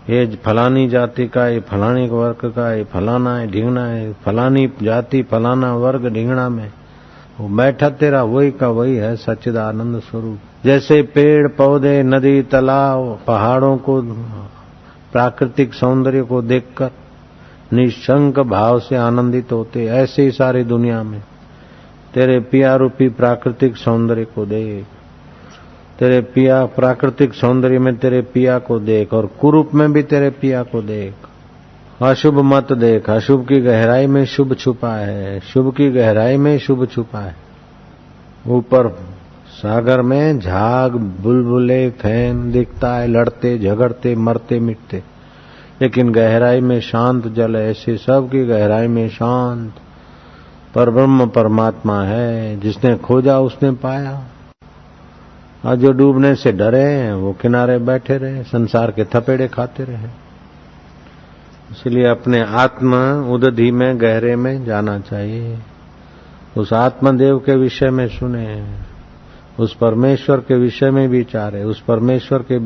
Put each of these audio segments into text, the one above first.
ये फलानी जाति का, ये फलानी वर्ग का, ये फलाना है, ढींगना है, फलानी जाति फलाना वर्ग ढींगना में वो बैठा तेरा वही का वही है सच्चिदानंद स्वरूप। जैसे पेड़ पौधे, नदी, तालाब, पहाड़ों को, प्राकृतिक सौंदर्य को देखकर निशंक भाव से आनंदित होते, ऐसे ही सारी दुनिया में तेरे पिया रूपी प्राकृतिक सौंदर्य को देख। तेरे पिया प्राकृतिक सौंदर्य में तेरे पिया को देख और कुरूप में भी तेरे पिया को देख। अशुभ मत देख, अशुभ की गहराई में शुभ छुपा है, शुभ की गहराई में शुभ छुपा है। ऊपर सागर में झाग बुलबुले फैन दिखता है, लड़ते झगड़ते मरते मिटते, लेकिन गहराई में शांत जल है। ऐसे सब की गहराई में शांत परब्रह्म परमात्मा है। जिसने खोजा उसने पाया, और जो डूबने से डरे वो किनारे बैठे रहे, संसार के थपेड़े खाते रहे। इसलिए अपने आत्मा उदधि में गहरे में जाना चाहिए, उस आत्मदेव के विषय में सुने, उस परमेश्वर के विषय में विचारे, उस परमेश्वर के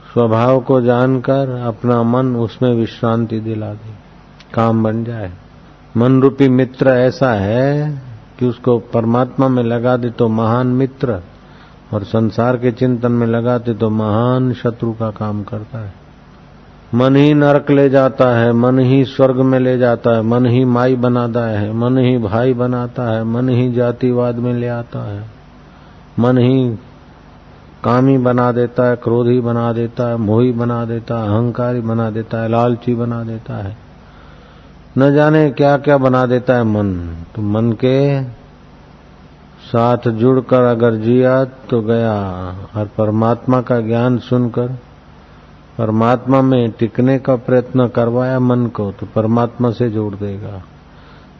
स्वभाव को जानकर अपना मन उसमें विश्रांति दिला दे, काम बन जाए। मन रूपी मित्र ऐसा है कि उसको परमात्मा में लगा दे तो महान मित्र, और संसार के चिंतन में लगाते तो महान शत्रु का काम करता है। मन ही नरक ले जाता है, मन ही स्वर्ग में ले जाता है, मन ही माई बनाता है, मन ही भाई बनाता है, मन ही जातिवाद में ले आता है, मन ही कामी बना देता है, क्रोधी बना देता है, मोही बना देता है, अहंकारी बना देता है, लालची बना देता है, न जाने क्या क्या बना देता है मन। तो मन के साथ जुड़कर अगर जिया तो गया, और परमात्मा का ज्ञान सुनकर परमात्मा में टिकने का प्रयत्न करवाया मन को, तो परमात्मा से जोड़ देगा।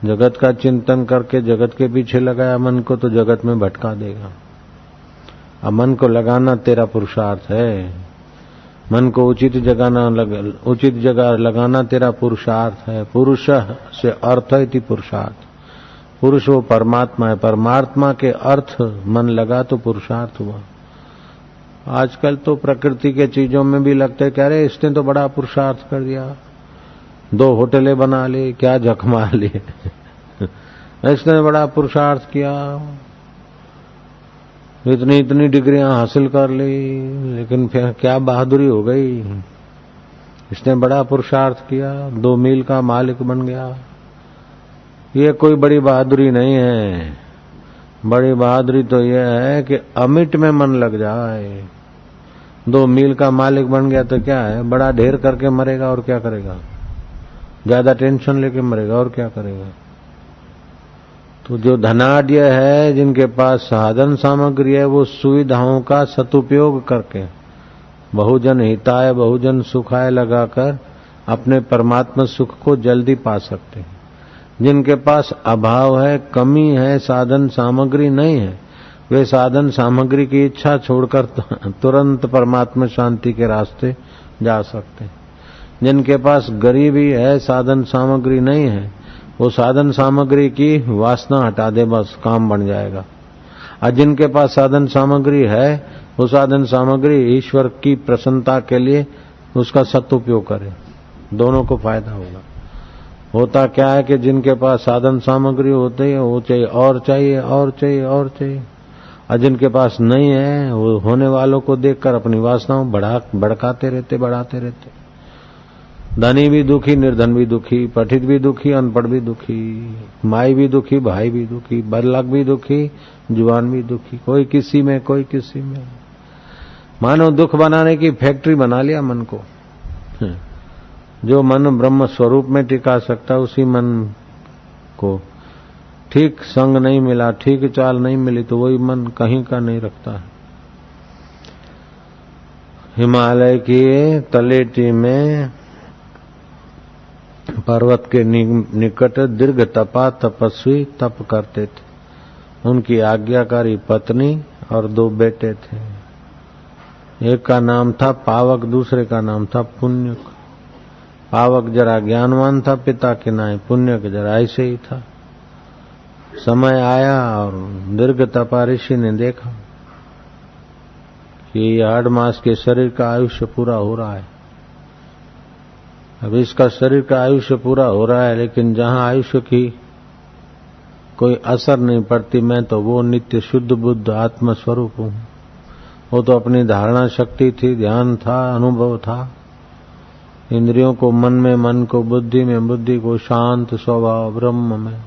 जगत का चिंतन करके जगत के पीछे लगाया मन को, तो जगत में भटका देगा। अब मन को लगाना तेरा पुरुषार्थ है, मन को उचित जगह लगाना तेरा पुरुषार्थ है। पुरुष से अर्थ इति पुरुषार्थ, पुरुष वो परमात्मा है, परमात्मा के अर्थ मन लगा तो पुरुषार्थ हुआ। आजकल तो प्रकृति के चीजों में भी लगता है कि अरे इसने तो बड़ा पुरुषार्थ कर दिया, 2 होटलें बना ली, क्या जख मार ली इसने बड़ा पुरुषार्थ किया, इतनी डिग्रियां हासिल कर ली, लेकिन फिर क्या बहादुरी हो गई। इसने बड़ा पुरुषार्थ किया, 2 मील का मालिक बन गया। ये कोई बड़ी बहादुरी नहीं है। बड़ी बहादुरी तो यह है कि अमिट में मन लग जाए। 2 मील का मालिक बन गया तो क्या है, बड़ा ढेर करके मरेगा और क्या करेगा, ज्यादा टेंशन लेके मरेगा और क्या करेगा। तो जो धनाढ्य है, जिनके पास साधन सामग्री है, वो सुविधाओं का सदुपयोग करके बहुजन हिताय बहुजन सुखाय लगाकर अपने परमात्मा सुख को जल्दी पा सकते हैं। जिनके पास अभाव है, कमी है, साधन सामग्री नहीं है, वे साधन सामग्री की इच्छा छोड़कर तुरंत परमात्मा शांति के रास्ते जा सकते हैं। जिनके पास गरीबी है, साधन सामग्री नहीं है, वो साधन सामग्री की वासना हटा दे, बस काम बन जाएगा। और जिनके पास साधन सामग्री है, वो साधन सामग्री ईश्वर की प्रसन्नता के लिए उसका सदुपयोग करे, दोनों को फायदा होगा। होता क्या है कि जिनके पास साधन सामग्री होती है वो चाहिए और चाहिए और चाहिए और चाहिए, और जिनके पास नहीं है वो होने वालों को देखकर अपनी वासनाओं बढ़ाते रहते। धनी भी दुखी, निर्धन भी दुखी, पठित भी दुखी, अनपढ़ भी दुखी, माई भी दुखी, भाई भी दुखी, बल्लक भी दुखी, जुआन भी दुखी, कोई किसी में कोई किसी में। मानो दुख बनाने की फैक्ट्री बना लिया मन को। जो मन ब्रह्म स्वरूप में टिका सकता, उसी मन को ठीक संग नहीं मिला, ठीक चाल नहीं मिली, तो वही मन कहीं का नहीं रखता है। हिमालय की तलेटी में पर्वत के निकट दीर्घ तपस्वी तप करते थे। उनकी आज्ञाकारी पत्नी और 2 बेटे थे। एक का नाम था पावक, दूसरे का नाम था पुण्यक। पावक जरा ज्ञानवान था पिता के नाम, पुण्यक जरा ऐसे ही था। समय आया और दीर्घ तपा ऋषि ने देखा कि हाड़ मास के शरीर का आयुष्य पूरा हो रहा है। अब इसका शरीर का आयुष्य पूरा हो रहा है, लेकिन जहां आयुष्य की कोई असर नहीं पड़ती, मैं तो वो नित्य शुद्ध बुद्ध आत्म स्वरूप हूं। वो तो अपनी धारणा शक्ति थी, ध्यान था, अनुभव था। इंद्रियों को मन में, मन को बुद्धि में, बुद्धि को शांत स्वभाव ब्रह्म में।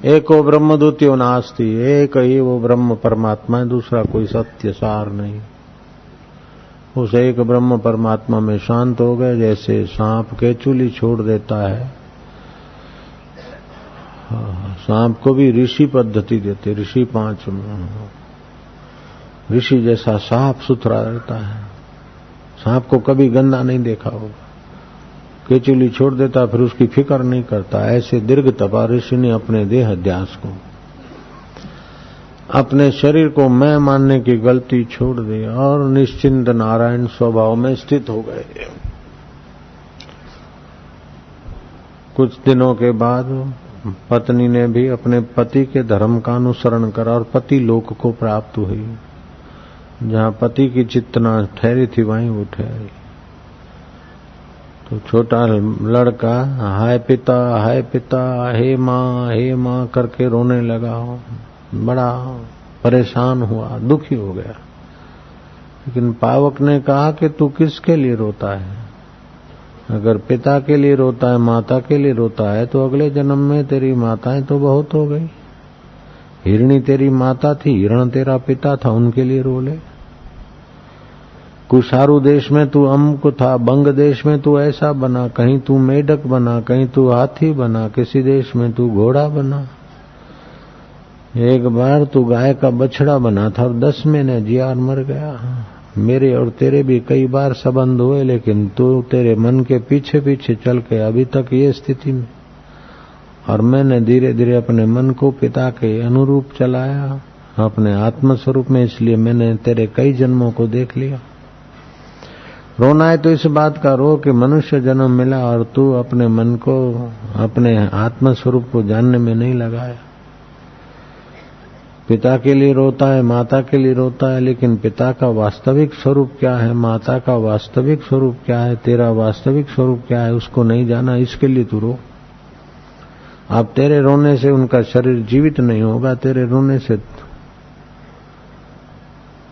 एको ब्रह्म द्वितीयो नास्ति, एक ही वो ब्रह्म परमात्मा है, दूसरा कोई सत्य सार नहीं। उस एक ब्रह्म परमात्मा में शांत हो गए। जैसे सांप केचुली छोड़ देता है, सांप को भी ऋषि पद्धति देते, ऋषि 5 ऋषि जैसा साफ सुथरा रहता है। सांप को कभी गंदा नहीं देखा होगा, केचुली छोड़ देता, फिर उसकी फिक्र नहीं करता। ऐसे दीर्घ तपा ऋषि ने अपने देह अध्यास को, अपने शरीर को मैं मानने की गलती छोड़ दी और निश्चिंत नारायण स्वभाव में स्थित हो गए। कुछ दिनों के बाद पत्नी ने भी अपने पति के धर्म का अनुसरण करा और पति लोक को प्राप्त हुई। जहां पति की चितना ठहरी थी वहीं वो ठहरी। तो छोटा लड़का हाय पिता हे माँ करके रोने लगा। बड़ा परेशान हुआ, दुखी हो गया। लेकिन पावक ने कहा कि तू किसके लिए रोता है? अगर पिता के लिए रोता है, माता के लिए रोता है, तो अगले जन्म में तेरी माताएं तो बहुत हो गई। हिरणी तेरी माता थी, हिरण तेरा पिता था, उनके लिए रो ले। कुशारू देश में तू अमुक था, बंग देश में तू ऐसा बना, कहीं तू मेढक बना, कहीं तू हाथी बना, किसी देश में तू घोड़ा बना। एक बार तू गाय का बछड़ा बना था और 10 महीने जिया और मर गया। मेरे और तेरे भी कई बार संबंध हुए, लेकिन तू तेरे मन के पीछे पीछे चल के अभी तक ये स्थिति में। और मैंने धीरे धीरे अपने मन को पिता के अनुरूप चलाया, अपने आत्म स्वरूप में, इसलिए मैंने तेरे कई जन्मों को देख लिया। रोना है तो इस बात का रो कि मनुष्य जन्म मिला और तू अपने मन को, अपने आत्म स्वरूप को जानने में नहीं लगाया। पिता के लिए रोता है, माता के लिए रोता है, लेकिन पिता का वास्तविक स्वरूप क्या है, माता का वास्तविक स्वरूप क्या है, तेरा वास्तविक स्वरूप क्या है, उसको नहीं जाना, इसके लिए तू रो। अब तेरे रोने से उनका शरीर जीवित नहीं होगा, तेरे रोने से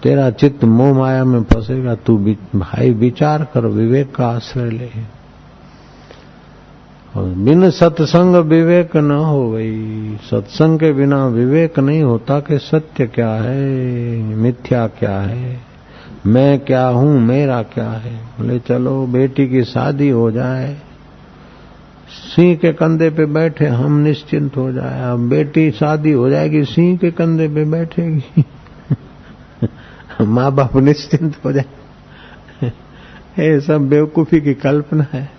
तेरा चित्त मोह माया में फंसेगा। तू भाई विचार कर, विवेक का आश्रय ले। और बिन सत्संग विवेक न हो गई। सत्संग के बिना विवेक नहीं होता कि सत्य क्या है, मिथ्या क्या है, मैं क्या हूं, मेरा क्या है। बोले चलो बेटी की शादी हो जाए, सिंह के कंधे पे बैठे हम निश्चिंत हो जाए। अब बेटी शादी हो जाएगी, सिंह के कंधे पे बैठेगी, माँ बाप निश्चिंत हो जाए। ये सब बेवकूफी की कल्पना है।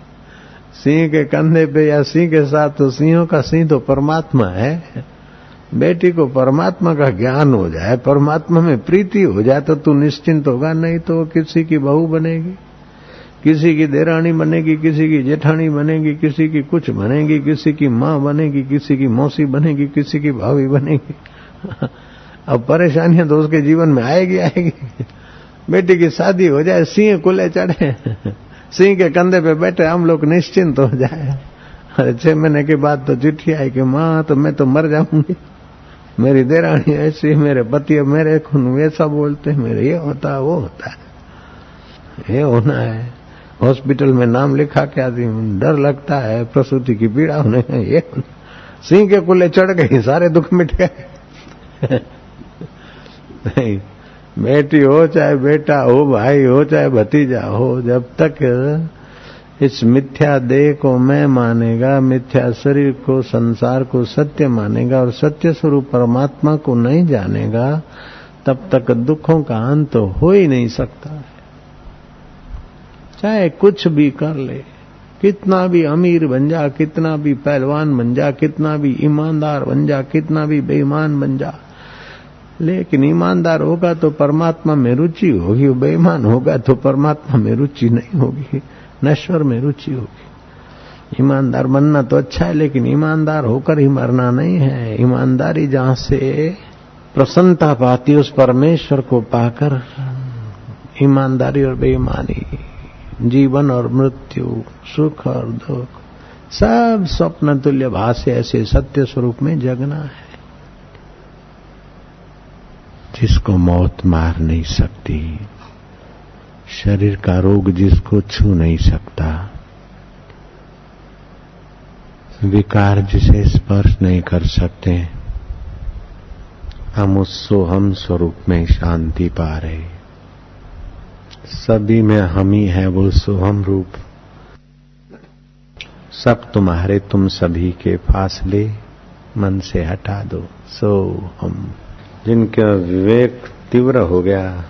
सिंह के कंधे पे या सिंह के साथ, तो सिंहों का सिंह तो परमात्मा है। बेटी को परमात्मा का ज्ञान हो जाए, परमात्मा में प्रीति हो जाए तो तू निश्चिंत होगा। नहीं तो किसी की बहू बनेगी, किसी की देरानी बनेगी, किसी की जेठानी बनेगी, किसी की कुछ बनेगी, किसी की माँ बनेगी, किसी की मौसी बनेगी, किसी की भाभी बनेगी। अब परेशानियां तो उसके जीवन में आएगी। बेटी की शादी हो जाए, सिंह कुले चढ़े, सिंह के कंधे पे बैठे, हम लोग निश्चिंत हो जाए। अरे 6 महीने के बाद तो चिट्ठी आई कि माँ तो मैं तो मर जाऊंगी, मेरी देरानी ऐसी, मेरे पति मेरे खून ऐसा बोलते, मेरे ये होता है, वो होता है, ये होना है। हॉस्पिटल में नाम लिखा के आती, डर लगता है, प्रसूति की पीड़ा होने, ये सिंह के कुले चढ़ गई, सारे दुख मिट गए। नहीं, बेटी हो चाहे बेटा हो, भाई हो चाहे भतीजा हो, जब तक इस मिथ्या देह को मैं मानेगा, मिथ्या शरीर को, संसार को सत्य मानेगा और सत्य स्वरूप परमात्मा को नहीं जानेगा, तब तक दुखों का अंत हो ही नहीं सकता है। चाहे कुछ भी कर ले, कितना भी अमीर बन जा, कितना भी पहलवान बन जा, कितना भी ईमानदार बन जा, कितना भी बेईमान बन जा, लेकिन ईमानदार होगा तो परमात्मा में रुचि होगी, बेईमान होगा तो परमात्मा में रुचि नहीं होगी, नश्वर में रुचि होगी। ईमानदार बनना तो अच्छा है, लेकिन ईमानदार होकर ही मरना नहीं है। ईमानदारी जहां से प्रसन्नता पाती, उस परमेश्वर को पाकर ईमानदारी और बेईमानी, जीवन और मृत्यु, सुख और दुख, सब स्वप्न तुल्य भासे ऐसे सत्य स्वरूप में जगना है जिसको मौत मार नहीं सकती, शरीर का रोग जिसको छू नहीं सकता, विकार जिसे स्पर्श नहीं कर सकते, हम उस सोहम स्वरूप में शांति पा रहे। सभी में हम ही है वो सोहम रूप। सब तुम्हारे तुम सभी के फासले मन से हटा दो। सो हम जिनका विवेक तीव्र हो गया,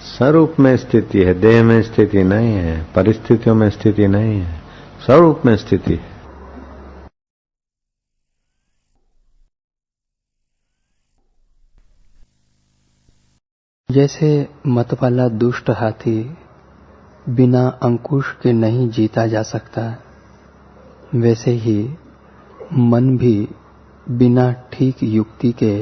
स्वरूप में स्थिति है, देह में स्थिति नहीं है, परिस्थितियों में स्थिति नहीं है, स्वरूप में स्थिति है। जैसे मतवाला दुष्ट हाथी बिना अंकुश के नहीं जीता जा सकता, वैसे ही मन भी बिना ठीक युक्ति के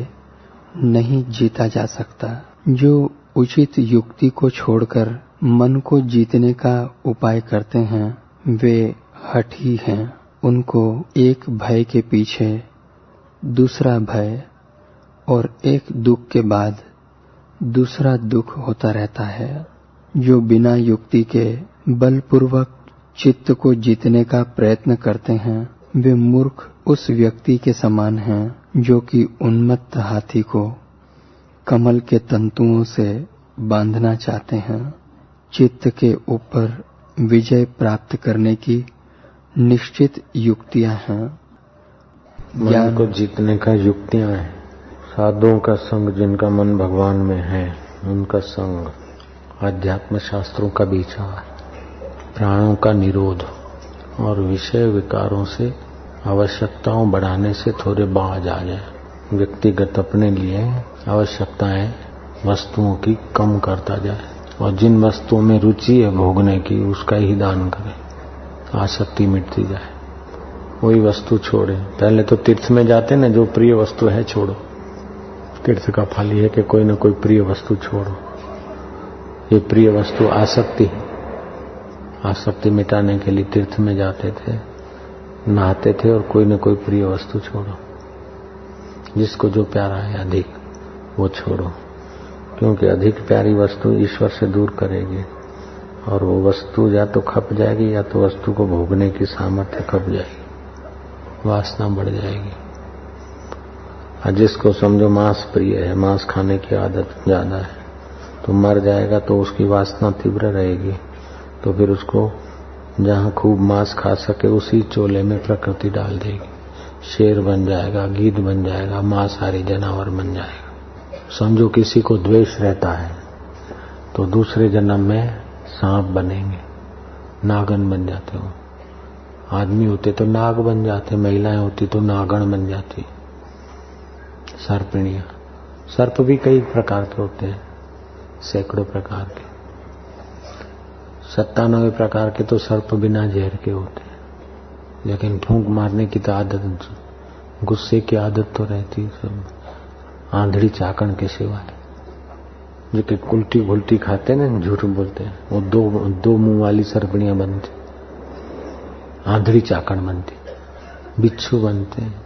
नहीं जीता जा सकता। जो उचित युक्ति को छोड़कर मन को जीतने का उपाय करते हैं वे हठी हैं। उनको एक भय के पीछे दूसरा भय और एक दुख के बाद दूसरा दुख होता रहता है। जो बिना युक्ति के बलपूर्वक चित्त को जीतने का प्रयत्न करते हैं वे मूर्ख उस व्यक्ति के समान हैं जो कि उन्मत्त हाथी को कमल के तंतुओं से बांधना चाहते हैं। चित्त के ऊपर विजय प्राप्त करने की निश्चित युक्तियां हैं। मन को जीतने का युक्तियां हैं। साधुओं का संग, जिनका मन भगवान में है उनका संग, अध्यात्म शास्त्रों का विचार, प्राणों का निरोध और विषय विकारों से आवश्यकताओं बढ़ाने से थोड़े बाज आ जाए। व्यक्तिगत अपने लिए आवश्यकताएं वस्तुओं की कम करता जाए और जिन वस्तुओं में रुचि है भोगने की उसका ही दान करे, आसक्ति मिटती जाए। वही वस्तु छोड़े। पहले तो तीर्थ में जाते ना, जो प्रिय वस्तु है छोड़ो। तीर्थ का फल ही है कि कोई न कोई प्रिय वस्तु छोड़ो। ये प्रिय वस्तु आसक्ति है। आसक्ति मिटाने के लिए तीर्थ में जाते थे, नहाते थे और कोई न कोई प्रिय वस्तु छोड़ो। जिसको जो प्यारा है अधिक वो छोड़ो, क्योंकि अधिक प्यारी वस्तु ईश्वर से दूर करेगी और वो वस्तु या तो खप जाएगी या तो वस्तु को भोगने की सामर्थ्य खप जाएगी, वासना बढ़ जाएगी। और जिसको समझो मांस प्रिय है, मांस खाने की आदत ज्यादा है, तो मर जाएगा तो उसकी वासना तीव्र रहेगी, तो फिर उसको जहां खूब मांस खा सके उसी चोले में प्रकृति डाल देगी। शेर बन जाएगा, गीध बन जाएगा, मांसाहारी जानवर बन जाएगा। समझो किसी को द्वेष रहता है तो दूसरे जन्म में सांप बनेंगे, नागन बन जाते हो। आदमी होते तो नाग बन जाते, महिलाएं होती तो नागण बन जाती, सर्पिणियां। सर्प भी कई प्रकार के होते हैं, सैकड़ों प्रकार के। 97 प्रकार के तो सर्प बिना जहर के होते हैं, लेकिन फूंक मारने की तो आदत, गुस्से की आदत तो रहती है सब, आंधड़ी चाकण के सिवाय। जो कि उल्टी भुल्टी खाते ना, झूठ बोलते हैं, वो दो मुंह वाली सर्पिणियां बनती, आंधड़ी चाकण बनती, बिच्छू बनते हैं,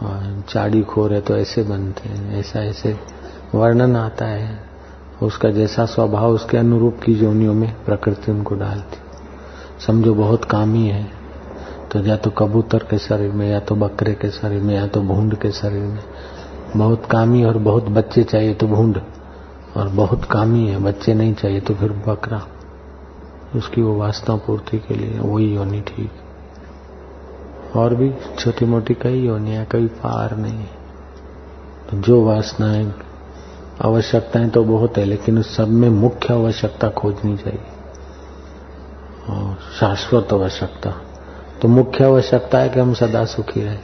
और चाड़ी खोर है तो ऐसे बनते हैं। ऐसा ऐसे वर्णन आता है। उसका जैसा स्वभाव उसके अनुरूप की योनियों में प्रकृति उनको डालती। समझो बहुत कामी है तो या तो कबूतर के शरीर में, या तो बकरे के शरीर में, या तो भूंड के शरीर में। बहुत कामी और बहुत बच्चे चाहिए तो भूंड, और बहुत कामी है बच्चे नहीं चाहिए तो फिर बकरा। उसकी वो वासना पूर्ति के लिए वही योनि ठीक। और भी छोटी मोटी कई योनियां, कई पार नहीं। तो जो वासनाएं, आवश्यकताएं तो बहुत है, लेकिन उस सब में मुख्य आवश्यकता खोजनी चाहिए, और शाश्वत आवश्यकता। तो मुख्य आवश्यकता है कि हम सदा सुखी रहे,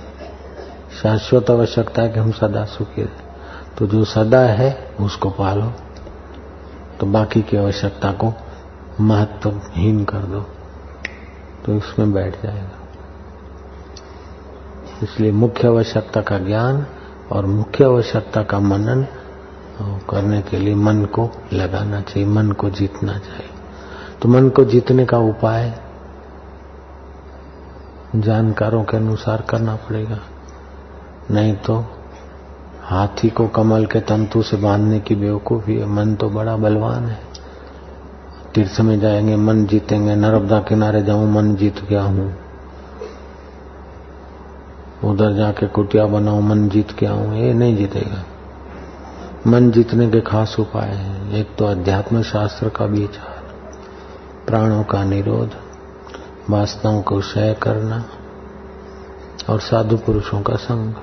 शाश्वत आवश्यकता है कि हम सदा सुखी रहे। तो जो सदा है उसको पालो, तो बाकी की आवश्यकता को महत्वहीन कर दो, तो इसमें बैठ जाएगा। इसलिए मुख्य आवश्यकता का ज्ञान और मुख्य आवश्यकता का मनन और करने के लिए मन को लगाना चाहिए, मन को जीतना चाहिए। तो मन को जीतने का उपाय जानकारों के अनुसार करना पड़ेगा, नहीं तो हाथी को कमल के तंतु से बांधने की बेवकूफी है। मन तो बड़ा बलवान है। तीर्थ में जाएंगे मन जीतेंगे, नर्मदा किनारे जाऊं मन जीत गया हूं, उधर जाके कुटिया बनाऊं मन जीत गया हूं, ये नहीं जीतेगा। मन जीतने के खास उपाय हैं। एक तो अध्यात्म शास्त्र का विचार, प्राणों का निरोध, वासनाओं को क्षय करना और साधु पुरुषों का संग।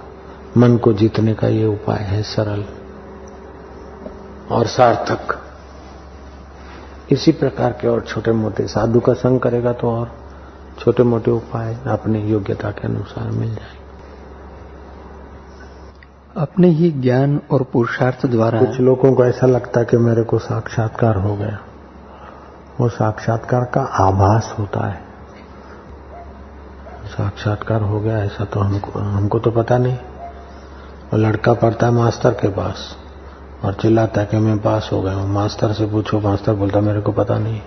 मन को जीतने का ये उपाय है, सरल और सार्थक। इसी प्रकार के और छोटे मोटे साधु का संग करेगा तो और छोटे मोटे उपाय अपनी योग्यता के अनुसार मिल जाएंगे। अपने ही ज्ञान और पुरुषार्थ द्वारा कुछ लोगों को ऐसा लगता है कि मेरे को साक्षात्कार हो गया। वो साक्षात्कार का आभास होता है। साक्षात्कार हो गया ऐसा तो हमको तो पता नहीं। और लड़का पढ़ता है मास्टर के पास और चिल्लाता है कि मैं पास हो गया हूं। मास्टर से पूछो, मास्टर बोलता मेरे को पता नहीं।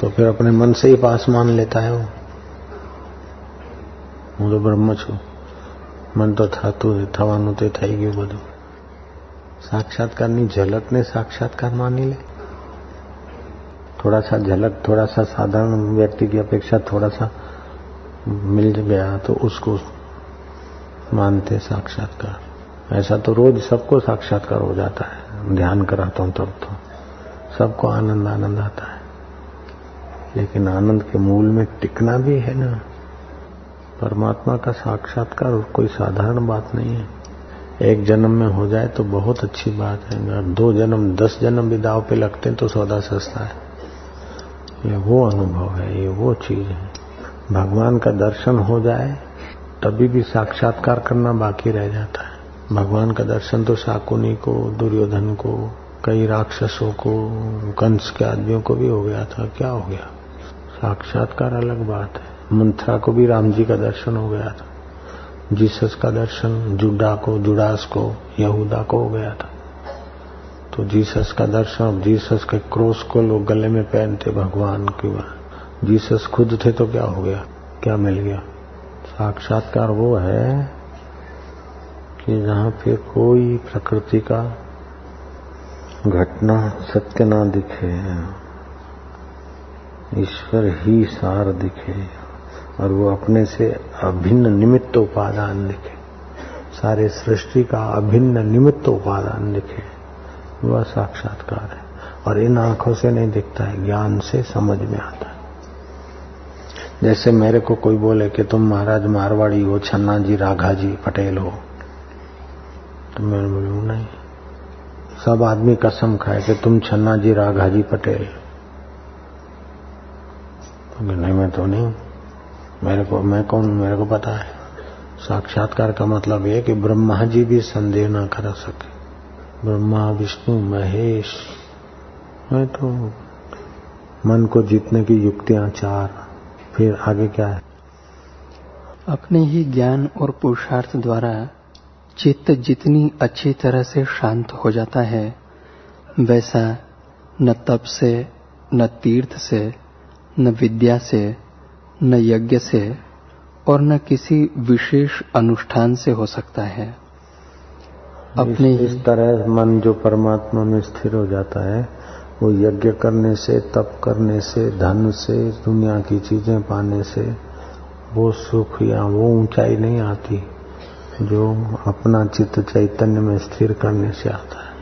तो फिर अपने मन से ही पास मान लेता है હું તો બ્રહ્મ છું, મન તો થવાનું તે થઈ ગયું બધું। साक्षात्कारની झलकને साक्षात्कार मानी ले। थोड़ा सा झलक, थोड़ा सा साधारण व्यक्ति की अपेक्षा थोड़ा सा मिल गया तो उसको मानते साक्षात्कार। ऐसा तो रोज सबको साक्षात्कार हो जाता है। ध्यान कराता हूं तब तो सबको आनंद आनंद आता है, लेकिन आनंद के मूल में टिकना भी है ना। परमात्मा का साक्षात्कार कोई साधारण बात नहीं है। एक जन्म में हो जाए तो बहुत अच्छी बात है, अगर 2 जन्म 10 जन्म भी दाव पे लगते हैं तो सौदा सस्ता है। ये वो अनुभव है, ये वो चीज है। भगवान का दर्शन हो जाए तभी भी साक्षात्कार करना बाकी रह जाता है। भगवान का दर्शन तो शाकुनी को, दुर्योधन को, कई राक्षसों को, कंस के आदमियों को भी हो गया था। क्या हो गया? साक्षात्कार अलग बात है। मंथरा को भी राम जी का दर्शन हो गया था। जीसस का दर्शन जुडास को, यहूदा को हो गया था। तो जीसस का दर्शन, जीसस के क्रोस को लोग गले में पहनते भगवान की। जीसस खुद थे तो क्या हो गया? क्या मिल गया? साक्षात्कार वो है कि जहां पे कोई प्रकृति का घटना सत्य ना दिखे, ईश्वर ही सार दिखे और वो अपने से अभिन्न निमित्त उपादान दिखे। सारे सृष्टि का अभिन्न निमित्त उपादान दिखे, वह साक्षात्कार है। और इन आंखों से नहीं दिखता है, ज्ञान से समझ में आता है। जैसे मेरे को कोई बोले कि तुम महाराज मारवाड़ी हो, छन्ना जी राघा जी पटेल हो, तो मैं बोलूं नहीं। सब आदमी कसम खाए कि तुम छन्ना जी राघा जी पटेल, तो नहीं मैं तो नहीं। मैं कौन? मेरे को पता है। साक्षात्कार का मतलब यह कि ब्रह्मा जी भी संदेह न कर सके। ब्रह्मा, विष्णु, महेश। मैं तो मन को जीतने की युक्तियां 4। फिर आगे क्या है? अपने ही ज्ञान और पुरुषार्थ द्वारा चित्त जितनी अच्छी तरह से शांत हो जाता है, वैसा न तप से, न तीर्थ से, न विद्या से, न यज्ञ से और न किसी विशेष अनुष्ठान से हो सकता है। अपने इस तरह मन जो परमात्मा में स्थिर हो जाता है, वो यज्ञ करने से, तप करने से, धन से, दुनिया की चीजें पाने से वो सुख या वो ऊंचाई नहीं आती जो अपना चित्त चैतन्य में स्थिर करने से आता है।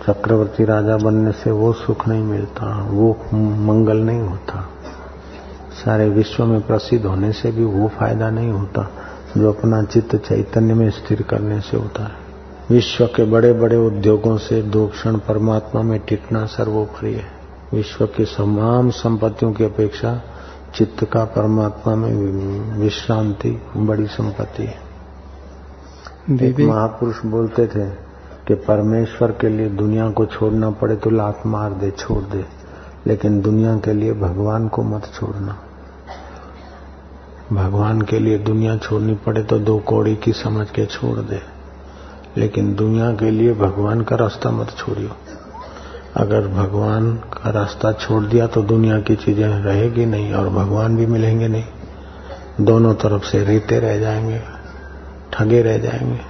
चक्रवर्ती राजा बनने से वो सुख नहीं मिलता, वो मंगल नहीं होता। सारे विश्व में प्रसिद्ध होने से भी वो फायदा नहीं होता जो अपना चित्त चैतन्य में स्थिर करने से होता है। विश्व के बड़े बड़े उद्योगों से 2 क्षण परमात्मा में टिकना सर्वोपरि है। विश्व की तमाम संपत्तियों की अपेक्षा चित्त का परमात्मा में विश्रांति बड़ी संपत्ति है। एक महापुरुष बोलते थे कि परमेश्वर के लिए दुनिया को छोड़ना पड़े तो लात मार दे, छोड़ दे, लेकिन दुनिया के लिए भगवान को मत छोड़ना। भगवान के लिए दुनिया छोड़नी पड़े तो 2 कौड़ी की समझ के छोड़ दे, लेकिन दुनिया के लिए भगवान का रास्ता मत छोड़ियो। अगर भगवान का रास्ता छोड़ दिया तो दुनिया की चीजें रहेगी नहीं और भगवान भी मिलेंगे नहीं। दोनों तरफ से रीते रह जाएंगे, ठगे रह जाएंगे।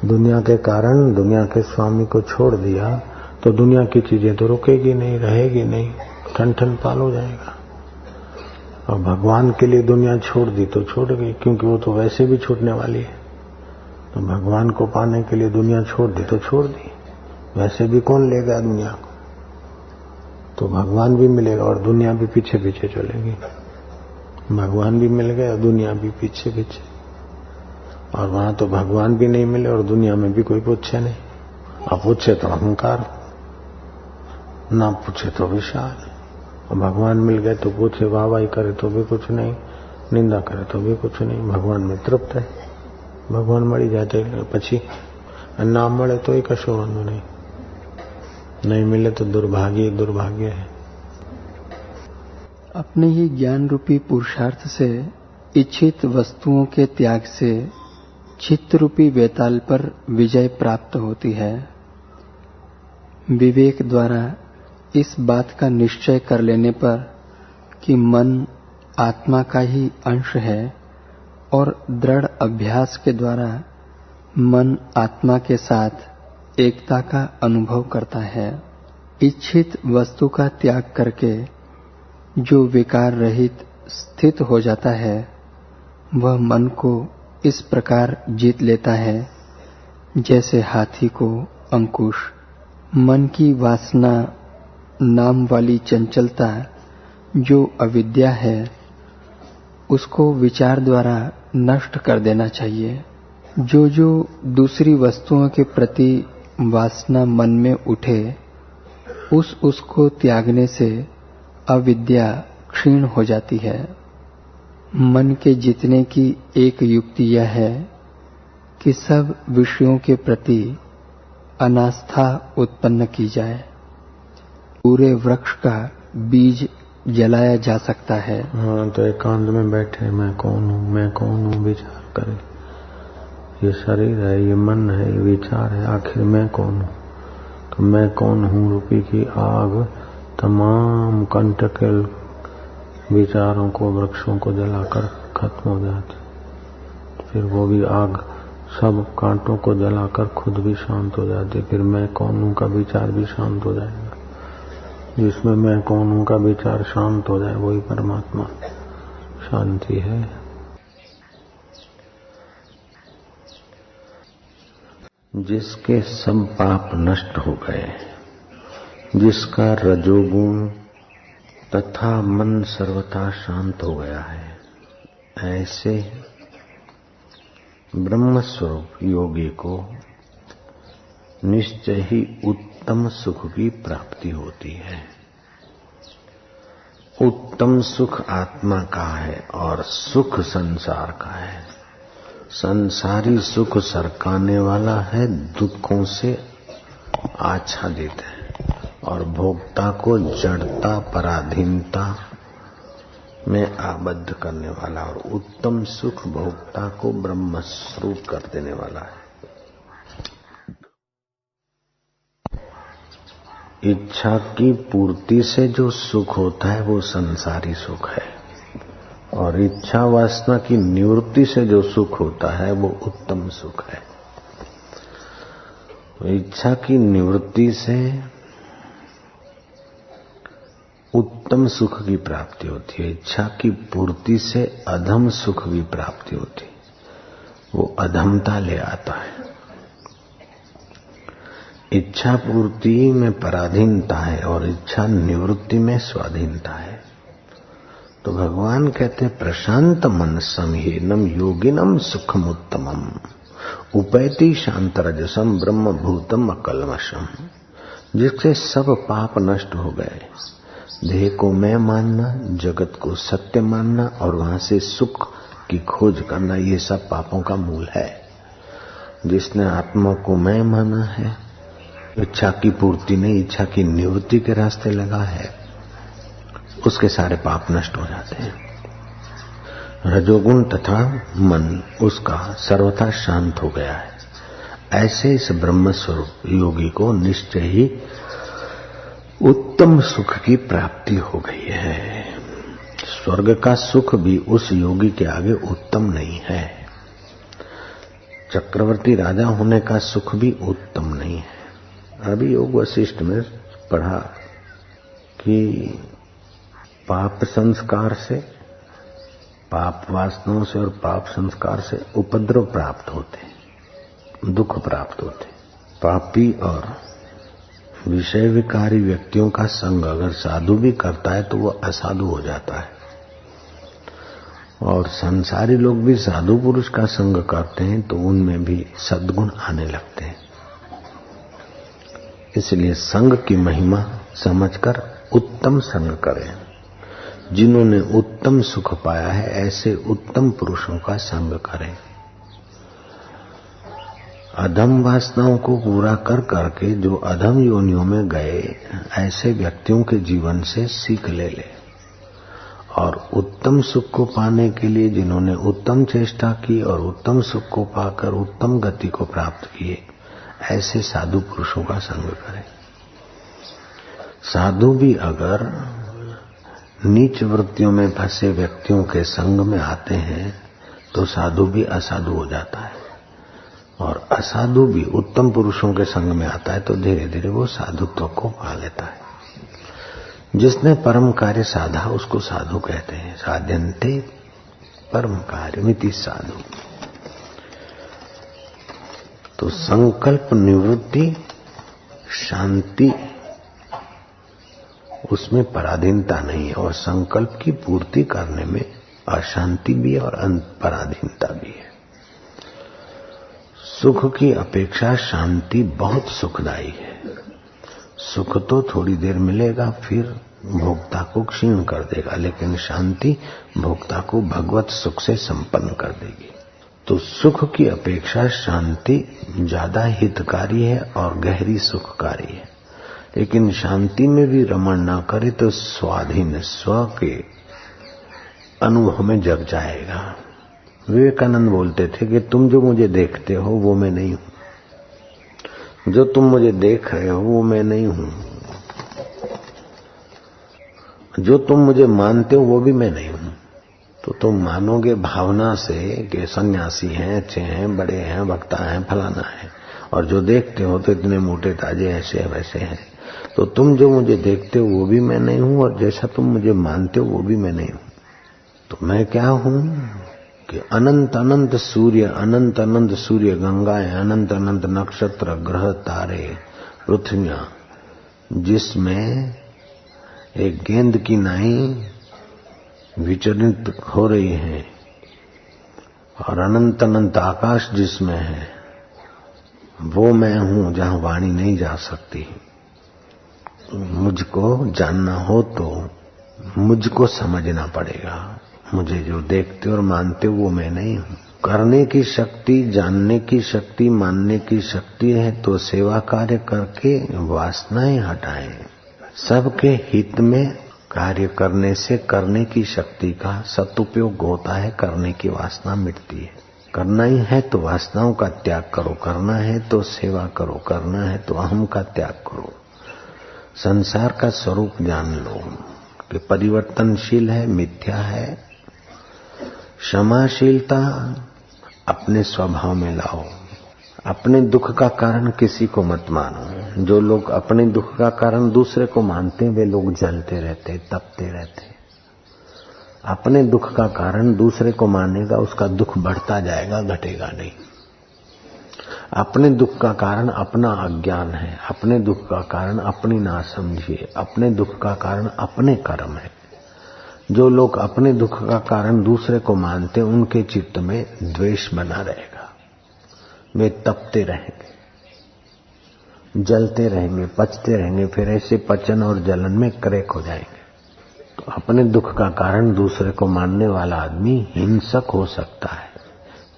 दुनिया के कारण दुनिया के स्वामी को छोड़ दिया तो दुनिया की चीजें तो रुकेगी नहीं, रहेगी नहीं, ठन ठन पाल हो जाएगा। और भगवान के लिए दुनिया छोड़ दी तो छोड़ गई, क्योंकि वो तो वैसे भी छूटने वाली है। तो भगवान को पाने के लिए दुनिया छोड़ दी तो छोड़ दी, वैसे भी कौन लेगा दुनिया को। तो भगवान भी मिलेगा और दुनिया भी पीछे पीछे चलेगी। भगवान भी मिल गए और दुनिया भी पीछे पीछे। और वहां तो भगवान भी नहीं मिले और दुनिया में भी कोई पूछे नहीं। अब पूछे तो अहंकार, ना पूछे तो विशाल। और भगवान मिल गए तो पूछे वाहवाही करे तो भी कुछ नहीं, निंदा करे तो भी कुछ नहीं। भगवान में तृप्त है। भगवान मળી જાય તો પછી ना મળે तो ही कशो वांधो नहीं मिले तो दुर्भाग्य दुर्भाग्य है। अपने ही ज्ञान रूपी पुरुषार्थ से इच्छित वस्तुओं के त्याग से चित्त रूपी वेताल पर विजय प्राप्त होती है। विवेक द्वारा इस बात का निश्चय कर लेने पर कि मन आत्मा का ही अंश है और दृढ़ अभ्यास के द्वारा मन आत्मा के साथ एकता का अनुभव करता है। इच्छित वस्तु का त्याग करके जो विकार रहित स्थित हो जाता है वह मन को इस प्रकार जीत लेता है जैसे हाथी को अंकुश। मन की वासना नाम वाली चंचलता जो अविद्या है उसको विचार द्वारा नष्ट कर देना चाहिए। जो जो दूसरी वस्तुओं के प्रति वासना मन में उठे उसको त्यागने से अविद्या क्षीण हो जाती है। मन के जीतने की एक युक्ति यह है कि सब विषयों के प्रति अनास्था उत्पन्न की जाए। पूरे वृक्ष का बीज जलाया जा सकता है। हाँ, तो एकांत में बैठे मैं कौन हूँ विचार करे। ये शरीर है, ये मन है, ये विचार है, आखिर मैं कौन हूँ। तो मैं कौन हूँ रूपी की आग तमाम कंठ के विचारों को, वृक्षों को जलाकर खत्म हो जाती। फिर वो भी आग सब कांटों को जलाकर खुद भी शांत हो जाती। फिर मैं कौन हूँ का विचार भी शांत हो जाएगा। जिसमें मैं कौन हूँ का विचार शांत हो जाए वही परमात्मा शांति है। जिसके सब पाप नष्ट हो गए, जिसका रजोगुण तथा मन सर्वथा शांत हो गया है, ऐसे ब्रह्म स्वरूप योगी को निश्चय ही उत्तम सुख की प्राप्ति होती है। उत्तम सुख आत्मा का है और सुख संसार का है। संसारी सुख सरकाने वाला है, दुखों से आच्छादित है और भोक्ता को जड़ता पराधीनता में आबद्ध करने वाला। और उत्तम सुख भोक्ता को ब्रह्म स्वरूप कर देने वाला है। इच्छा की पूर्ति से जो सुख होता है वो संसारी सुख है और इच्छा वासना की निवृत्ति से जो सुख होता है वो उत्तम सुख है। इच्छा की निवृत्ति से उत्तम सुख की प्राप्ति होती है। इच्छा की पूर्ति से अधम सुख की प्राप्ति होती है, वो अधमता ले आता है। इच्छा पूर्ति में पराधीनता है और इच्छा निवृत्ति में स्वाधीनता है। तो भगवान कहते प्रशांत मन समहीनम योगिनम सुखम उत्तमम उपैति शांत रजसम ब्रह्म भूतम अकल्मषम। जिससे सब पाप नष्ट हो गए, देह को मैं मानना, जगत को सत्य मानना और वहां से सुख की खोज करना, ये सब पापों का मूल है। जिसने आत्मा को मैं माना है, इच्छा की पूर्ति नहीं इच्छा की निवृत्ति के रास्ते लगा है, उसके सारे पाप नष्ट हो जाते हैं। रजोगुण तथा मन उसका सर्वथा शांत हो गया है। ऐसे इस ब्रह्म स्वरूप योगी को निश्चय ही उत्तम सुख की प्राप्ति हो गई है। स्वर्ग का सुख भी उस योगी के आगे उत्तम नहीं है। चक्रवर्ती राजा होने का सुख भी उत्तम नहीं है। अभी योग वशिष्ठ में पढ़ा कि पाप संस्कार से, पाप वासनाओं से और पाप संस्कार से उपद्रव प्राप्त होते, दुख प्राप्त होते। पापी और विषय विकारी व्यक्तियों का संग अगर साधु भी करता है तो वह असाधु हो जाता है, और संसारी लोग भी साधु पुरुष का संग करते हैं तो उनमें भी सद्गुण आने लगते हैं। इसलिए संग की महिमा समझकर उत्तम संग करें। जिन्होंने उत्तम सुख पाया है ऐसे उत्तम पुरुषों का संग करें। अधम वासनाओं को पूरा कर करके जो अधम योनियों में गए ऐसे व्यक्तियों के जीवन से सीख ले ले, और उत्तम सुख को पाने के लिए जिन्होंने उत्तम चेष्टा की और उत्तम सुख को पाकर उत्तम गति को प्राप्त किए ऐसे साधु पुरुषों का संग करें। साधु भी अगर नीच वृत्तियों में फंसे व्यक्तियों के संग में आते हैं तो साधु भी असाधु हो जाता है, और असाधु भी उत्तम पुरुषों के संग में आता है तो धीरे धीरे वो साधुत्व को पा लेता है। जिसने परम कार्य साधा उसको साधु कहते हैं। साध्यन्ते परम कार्यमिति साधु। तो संकल्प निवृत्ति, शांति, उसमें पराधीनता नहीं है, और संकल्प की पूर्ति करने में अशांति भी और पराधीनता भी है। सुख की अपेक्षा शांति बहुत सुखदायी है। सुख तो थोड़ी देर मिलेगा फिर भोक्ता को क्षीण कर देगा, लेकिन शांति भोक्ता को भगवत सुख से संपन्न कर देगी। तो सुख की अपेक्षा शांति ज्यादा हितकारी है और गहरी सुखकारी है। लेकिन शांति में भी रमण ना करे तो स्वाधीन स्व के अनुभव में जग जाएगा। विवेकानंद बोलते थे कि तुम जो मुझे देखते हो वो मैं नहीं हूं, जो तुम मुझे देख रहे हो वो मैं नहीं हूं, जो तुम मुझे मानते हो वो भी मैं नहीं हूं। तो तुम मानोगे भावना से कि सन्यासी हैं, अच्छे हैं, बड़े हैं, वक्ता हैं, फलाना है, और जो देखते हो तो इतने मोटे ताजे ऐसे वैसे हैं। तो तुम जो मुझे देखते हो वो भी मैं नहीं हूं, और जैसा तुम मुझे मानते हो वो भी मैं नहीं हूं। तो मैं क्या हूं कि अनंत अनंत सूर्य, गंगाएं, अनंत अनंत नक्षत्र, ग्रह, तारे, पृथ्वियां, जिसमें एक गेंद की नाई विचलित हो रही है, और अनंत अनंत आकाश जिसमें है वो मैं हूं जहां वाणी नहीं जा सकती। मुझको जानना हो तो मुझको समझना पड़ेगा। मुझे जो देखते और मानते हो वो मैं नहीं हूं। करने की शक्ति, जानने की शक्ति, मानने की शक्ति है तो सेवा कार्य करके वासनाएं हटाएं। सबके हित में कार्य करने से करने की शक्ति का सदुपयोग होता है, करने की वासना मिटती है। करना ही है तो वासनाओं का त्याग करो, करना है तो सेवा करो, करना है तो अहम का त्याग करो। संसार का स्वरूप जान लो कि परिवर्तनशील है, मिथ्या है। क्षमाशीलता अपने स्वभाव में लाओ। अपने दुख का कारण किसी को मत मानो। जो लोग अपने दुख का कारण दूसरे को मानते हैं वे लोग जलते रहते, तपते रहते। अपने दुख का कारण दूसरे को मानेगा, उसका दुख बढ़ता जाएगा, घटेगा नहीं। अपने दुख का कारण अपना अज्ञान है, अपने दुख का कारण अपनी नासमझी है, अपने दुख का कारण अपने कर्म है। जो लोग अपने दुख का कारण दूसरे को मानते उनके चित्त में द्वेष बना रहेगा। वे तपते रहेंगे, जलते रहेंगे, पचते रहेंगे, फिर ऐसे पचन और जलन में क्रैक हो जाएंगे। तो अपने दुख का कारण दूसरे को मानने वाला आदमी हिंसक हो सकता है,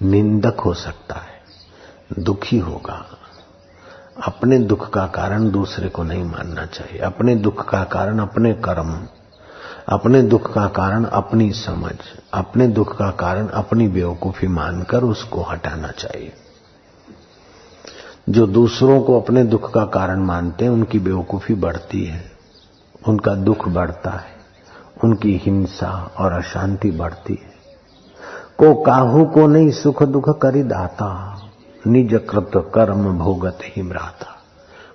निंदक हो सकता है, दुखी होगा। अपने दुख का कारण दूसरे को नहीं मानना चाहिए। अपने दुख का कारण अपने कर्म, अपने दुख का कारण अपनी समझ, अपने दुख का कारण अपनी बेवकूफी मानकर उसको हटाना चाहिए। जो दूसरों को अपने दुख का कारण मानते हैं उनकी बेवकूफी बढ़ती है, उनका दुख बढ़ता है, उनकी हिंसा और अशांति बढ़ती है। को काहू को नहीं सुख दुख करी दाता, निज कृत कर्म भोगत ही मराता।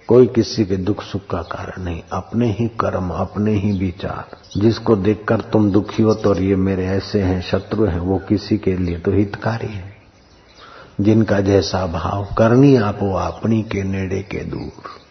कोई किसी के दुख सुख का कारण नहीं, अपने ही कर्म, अपने ही विचार। जिसको देखकर तुम दुखी हो तो ये मेरे ऐसे हैं, शत्रु हैं, वो किसी के लिए तो हितकारी है। जिनका जैसा भाव, करनी आपो अपनी के नेड़े के दूर।